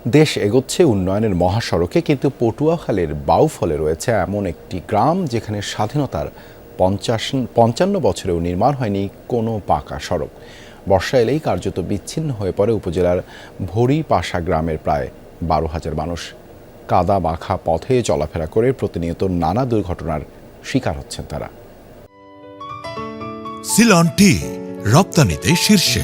দেশ এগোচ্ছে উন্নয়নের মহাসড়কে, কিন্তু পটুয়াখালীর বাউফলে রয়েছে এমন একটি গ্রাম যেখানে স্বাধীনতার ৫৫ বছরেও নির্মাণ হয়নি কোনো পাকা সড়ক। বর্ষা এলেই কার্যত বিচ্ছিন্ন হয়ে পড়ে উপজেলার ভরিপাশা গ্রামের প্রায় ১২,০০০ মানুষ। কাদা মাখা পথে চলাফেরা করে প্রতিনিয়ত নানা দুর্ঘটনার শিকার হচ্ছেন তারা। সিলন টি রপ্তানিতে শীর্ষে।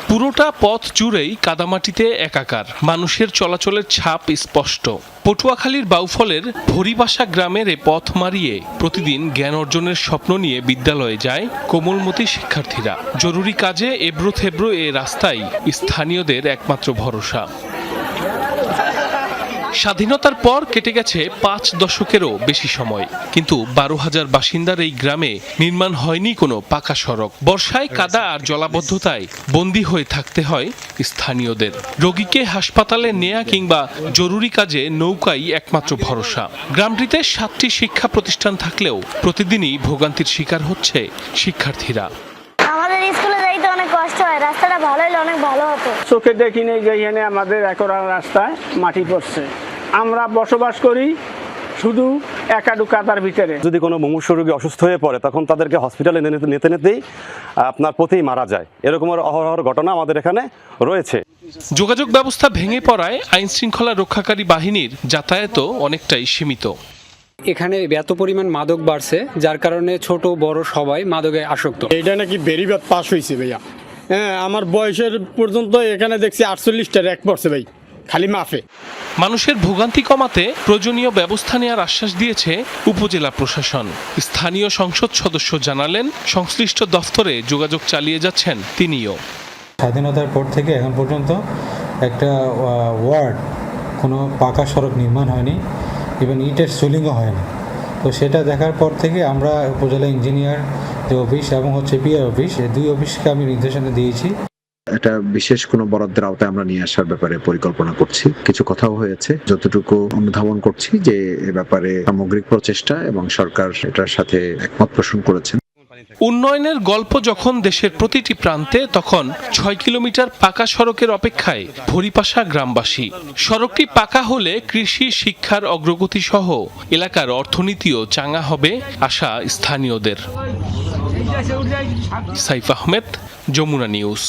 পুরোটা পথ জুড়েই কাদামাটিতে একাকার, মানুষের চলাচলের ছাপ স্পষ্ট। পটুয়াখালীর বাউফলের ভরিপাশা গ্রামের এ পথ মারিয়ে প্রতিদিন জ্ঞান অর্জনের স্বপ্ন নিয়ে বিদ্যালয়ে যায় কোমলমতি শিক্ষার্থীরা। জরুরি কাজে এবড়ো থেবড়ো এ রাস্তাই স্থানীয়দের একমাত্র ভরসা। স্বাধীনতার পর কেটে গেছে ৫ দশকেরও বেশি সময়, কিন্তু ১২,০০০ বাসিন্দার এই গ্রামে নির্মাণ হয়নি কোনো পাকা সড়ক। বর্ষায় কাদা আর জলাবদ্ধতায় বন্দী হয়ে থাকতে হয় স্থানীয়দের। রোগীকে হাসপাতালে নেয়া কিংবা জরুরি কাজে নৌকাই একমাত্র ভরসা। গ্রামটিতে ৭টি শিক্ষা প্রতিষ্ঠান থাকলেও প্রতিদিনই ভোগান্তির শিকার হচ্ছে শিক্ষার্থীরা। আমাদের স্কুলে যাইতে অনেক কষ্ট হয়, রাস্তাটা ভালো হলে অনেক ভালো হতো। চোখে দেখিনি যে এখানে আমাদের একরা রাস্তায় মাটি পড়ছে। আমরা বসবাস করি শুধু একাডু কাদার ভিতরে। যদি কোনো মুমূর্ষু রোগী অসুস্থ হয়ে পড়ে তখন তাদেরকে হসপিটালে নিতে নিতেই আপনার পথেই মারা যায়। এরকম অহরহ ঘটনা আমাদের এখানে রয়েছে। যোগাযোগ ব্যবস্থা ভেঙে পড়ায় আইন শৃঙ্খলা রক্ষাকারী বাহিনীর যাতায়াতও অনেকটাই সীমিত। এখানে এত পরিমাণ মাদক বাড়ছে, যার কারণে ছোট বড় সবাই মাদকে আসক্ত। এটা নাকি বেরিবাদ পাস হয়েছে ভাইয়া। হ্যাঁ, আমার বয়সের পর্যন্ত এখানে দেখছি 48টা র্যাক পড়ছে ভাই, খালি মাফে। মানুষের ভোগান্তি কমাতে প্রয়োজনীয় ব্যবস্থা নেওয়ার আশ্বাস দিয়েছে উপজেলা প্রশাসন। স্থানীয় সংসদ সদস্য জানালেন, সংশ্লিষ্ট দফতরে যোগাযোগ চালিয়ে যাচ্ছেন তিনিও। স্বাধীনতার পর থেকে এখন পর্যন্ত একটা ওয়ার্ড কোনো পাকা সড়ক নির্মাণ হয়নি, ইভেন ইটের সোলিংও হয়নি। তো সেটা দেখার পর থেকে আমরা উপজেলা ইঞ্জিনিয়ার যে অফিস এবং পিআর অফিস, এই দুই অফিসকে আমি নির্দেশনা দিয়েছি। এটা বিশেষ কোনো বরাদ্দের আওতায় আমরা নিয়ে আসার ব্যাপারে পরিকল্পনা করছি। কিছু কথাও হয়েছে, যতটুকু অনুধাবন করছি যে এ ব্যাপারে সামগ্রিক প্রচেষ্টা এবং সরকার এটার সাথে একমত পোষণ করেছেন। উন্নয়নের গল্প যখন দেশের প্রতিটি প্রান্তে, তখন ৬ কিলোমিটার পাকা সড়কের অপেক্ষায় ভরিপাশা গ্রামবাসী। সড়কটি পাকা হলে কৃষি, শিক্ষার অগ্রগতি সহ এলাকার অর্থনীতিও চাঙ্গা হবে আশা স্থানীয়দের। সাইফ আহমেদ, যমুনা নিউজ।